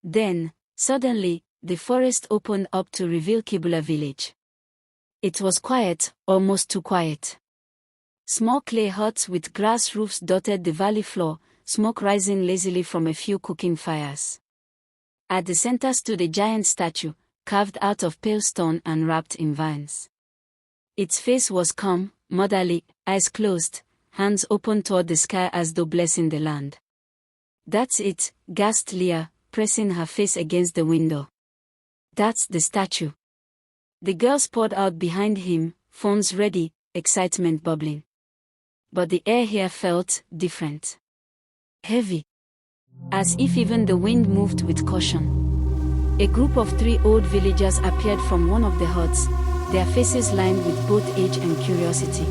Then, suddenly, the forest opened up to reveal Kibula Village. It was quiet, almost too quiet. Small clay huts with grass roofs dotted the valley floor, smoke rising lazily from a few cooking fires. At the center stood a giant statue, carved out of pale stone and wrapped in vines. Its face was calm, motherly, eyes closed, hands open toward the sky as though blessing the land. "That's it," gasped Leah, pressing her face against the window. "That's the statue." The girls poured out behind him, phones ready, excitement bubbling. But the air here felt different. Heavy. As if even the wind moved with caution. A group of 3 old villagers appeared from one of the huts, their faces lined with both age and curiosity.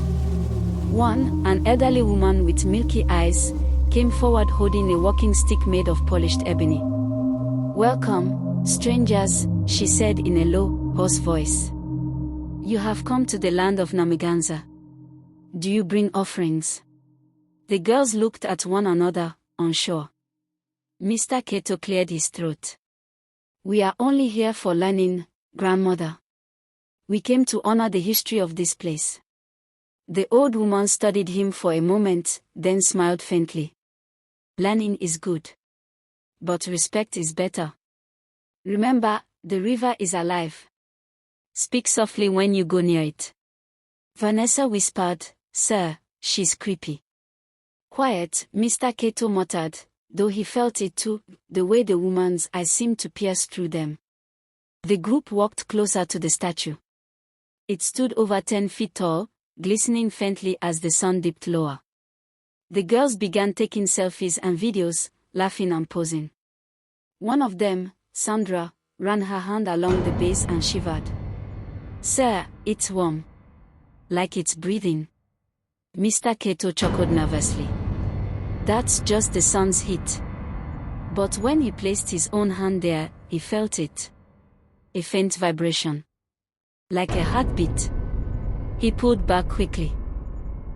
One, an elderly woman with milky eyes, came forward holding a walking stick made of polished ebony. "Welcome, strangers," she said in a low, hoarse voice. "You have come to the land of Namurandan. Do you bring offerings?" The girls looked at one another, unsure. Mr. Kato cleared his throat. "We are only here for learning, grandmother. We came to honor the history of this place." The old woman studied him for a moment, then smiled faintly. "Learning is good. But respect is better. Remember, the river is alive. Speak softly when you go near it." Vanessa whispered, "Sir, she's creepy." "Quiet," Mr. Kato muttered, though he felt it too, the way the woman's eyes seemed to pierce through them. The group walked closer to the statue. It stood over 10 feet tall, glistening faintly as the sun dipped lower. The girls began taking selfies and videos, laughing and posing. One of them, Sandra, ran her hand along the base and shivered. "Sir, it's warm. Like it's breathing." Mr. Kato chuckled nervously. "That's just the sun's heat." But when he placed his own hand there, he felt it. A faint vibration. Like a heartbeat. He pulled back quickly.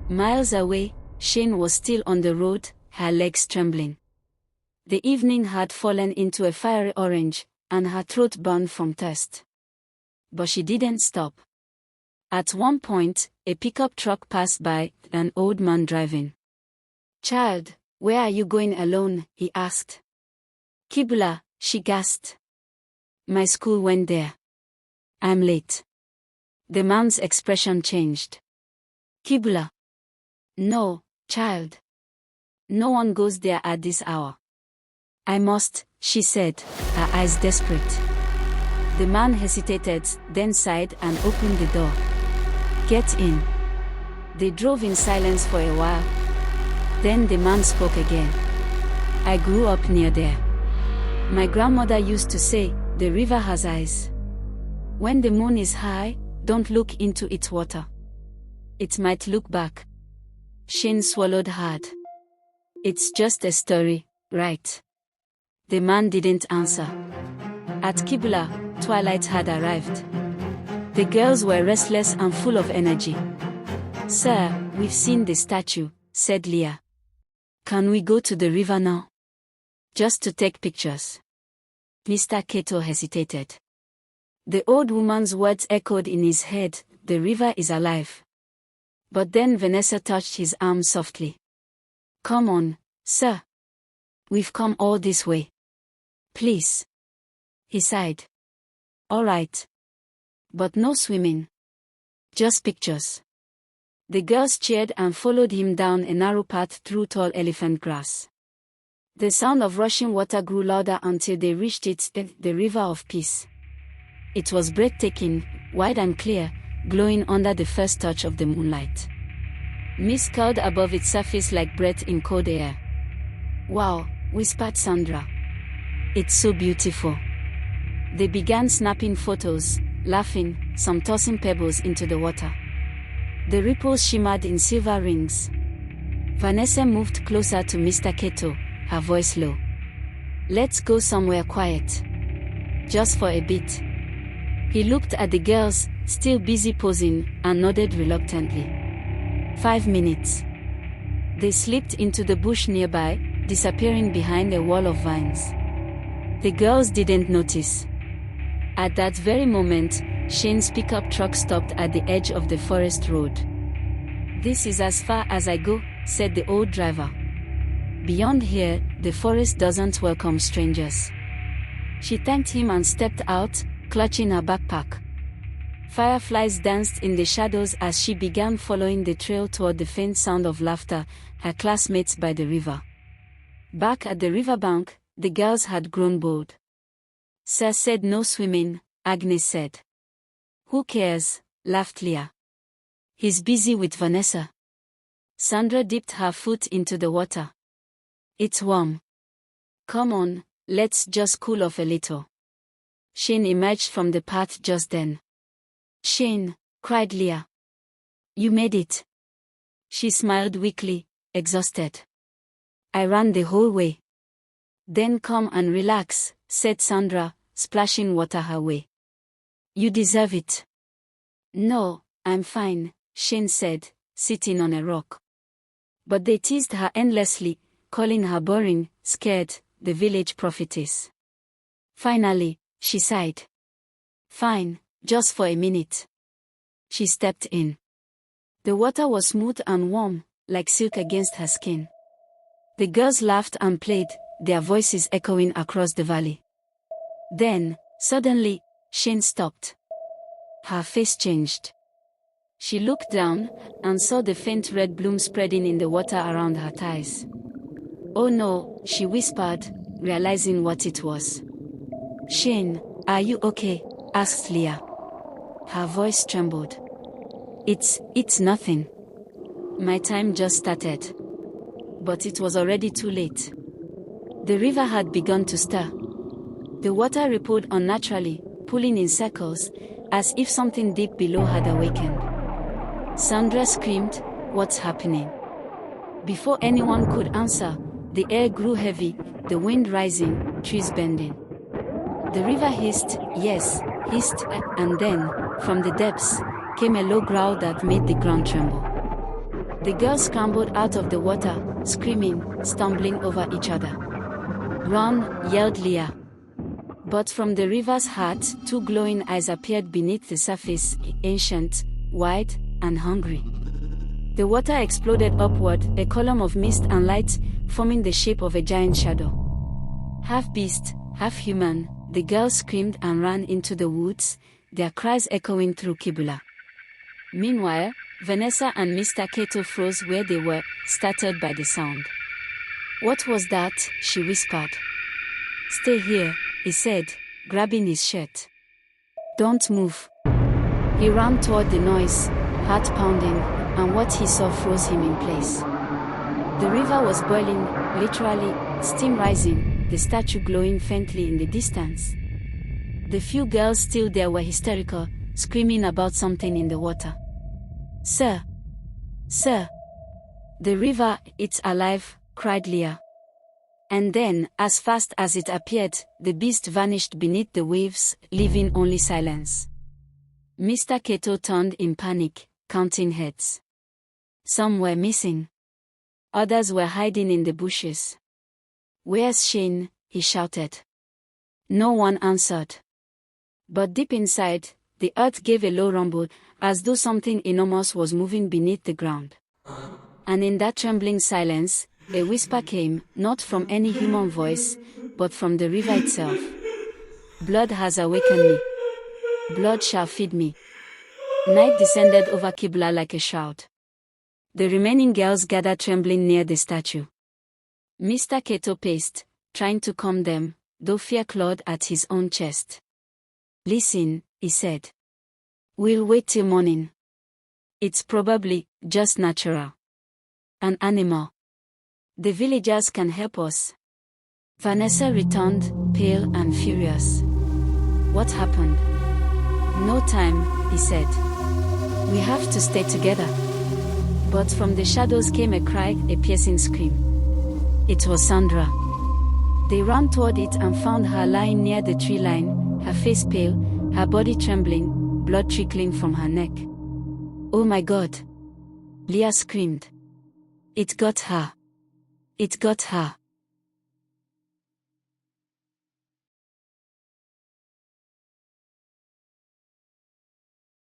Miles away, Shane was still on the road, her legs trembling. The evening had fallen into a fiery orange, and her throat burned from thirst. But she didn't stop. At one point, a pickup truck passed by, an old man driving. "Child, where are you going alone?" he asked. "Kibula," she gasped. "My school went there. I'm late." The man's expression changed. "Kibula." "No, child. No one goes there at this hour." "I must," she said, her eyes desperate. The man hesitated, then sighed and opened the door. "Get in." They drove in silence for a while. Then the man spoke again. "I grew up near there. My grandmother used to say, the river has eyes. When the moon is high, don't look into its water. It might look back." Shane swallowed hard. "It's just a story, right?" The man didn't answer. At Kibula, twilight had arrived. The girls were restless and full of energy. "Sir, we've seen the statue," said Leah. "Can we go to the river now? Just to take pictures?" Mr. Kato hesitated. The old woman's words echoed in his head, "The river is alive." But then Vanessa touched his arm softly. "Come on, sir. We've come all this way. Please." He sighed. "All right. But no swimming. Just pictures." The girls cheered and followed him down a narrow path through tall elephant grass. The sound of rushing water grew louder until they reached it, the River of Peace. It was breathtaking, wide and clear, glowing under the first touch of the moonlight. Mist curled above its surface like breath in cold air. "Wow," whispered Sandra. "It's so beautiful." They began snapping photos, laughing, some tossing pebbles into the water. The ripples shimmered in silver rings. Vanessa moved closer to Mr. Kato, her voice low. "Let's go somewhere quiet. Just for a bit." He looked at the girls, still busy posing, and nodded reluctantly. 5 minutes. They slipped into the bush nearby, disappearing behind a wall of vines. The girls didn't notice. At that very moment, Shane's pickup truck stopped at the edge of the forest road. "This is as far as I go," said the old driver. "Beyond here, the forest doesn't welcome strangers." She thanked him and stepped out, clutching her backpack. Fireflies danced in the shadows as she began following the trail toward the faint sound of laughter, her classmates by the river. Back at the riverbank, the girls had grown bold. "Sir said no swimming," Agnes said. "Who cares?" laughed Leah. "He's busy with Vanessa." Sandra dipped her foot into the water. "It's warm. Come on, let's just cool off a little." Shane emerged from the path just then. "Shane," cried Leah. "You made it." She smiled weakly, exhausted. "I ran the whole way." "Then come and relax," said Sandra, splashing water her way. "You deserve it." "No, I'm fine," Shane said, sitting on a rock. But they teased her endlessly, calling her boring, scared, the village prophetess. Finally, she sighed. "Fine, just for a minute." She stepped in. The water was smooth and warm, like silk against her skin. The girls laughed and played, their voices echoing across the valley. Then, suddenly, Shane stopped. Her face changed. She looked down, and saw the faint red bloom spreading in the water around her thighs. "Oh no," she whispered, realizing what it was. "Shane, are you okay?" asked Leah. Her voice trembled. It's nothing. My time just started." But it was already too late. The river had begun to stir. The water rippled unnaturally, pulling in circles, as if something deep below had awakened. Sandra screamed, "What's happening?" Before anyone could answer, the air grew heavy, the wind rising, trees bending. The river hissed, yes, hissed, and then, from the depths, came a low growl that made the ground tremble. The girls scrambled out of the water, screaming, stumbling over each other. "Run!" yelled Leah. But from the river's heart, two glowing eyes appeared beneath the surface, ancient, wide, and hungry. The water exploded upward, a column of mist and light, forming the shape of a giant shadow. Half beast, half human, the girls screamed and ran into the woods, their cries echoing through Kibula. Meanwhile, Vanessa and Mr. Kato froze where they were, startled by the sound. "What was that?" she whispered. "Stay here," he said, grabbing his shirt. "Don't move." He ran toward the noise, heart pounding, and what he saw froze him in place. The river was boiling, literally, steam rising, the statue glowing faintly in the distance. The few girls still there were hysterical, screaming about something in the water. "Sir! Sir! The river, it's alive!" cried Leah. And then, as fast as it appeared, the beast vanished beneath the waves, leaving only silence. Mr. Kato turned in panic, counting heads. Some were missing. Others were hiding in the bushes. "Where's Shane?" he shouted. No one answered. But deep inside, the earth gave a low rumble, as though something enormous was moving beneath the ground. And in that trembling silence, a whisper came, not from any human voice, but from the river itself. "Blood has awakened me. Blood shall feed me." Night descended over Kibula like a shroud. The remaining girls gathered trembling near the statue. Mr. Kato paced, trying to calm them, though fear clawed at his own chest. "Listen," he said. "We'll wait till morning. It's probably just natural. An animal. The villagers can help us." Vanessa returned, pale and furious. "What happened?" "No time," he said. "We have to stay together." But from the shadows came a cry, a piercing scream. It was Sandra. They ran toward it and found her lying near the tree line, her face pale, her body trembling, blood trickling from her neck. "Oh my God!" Leah screamed. "It got her. It got her."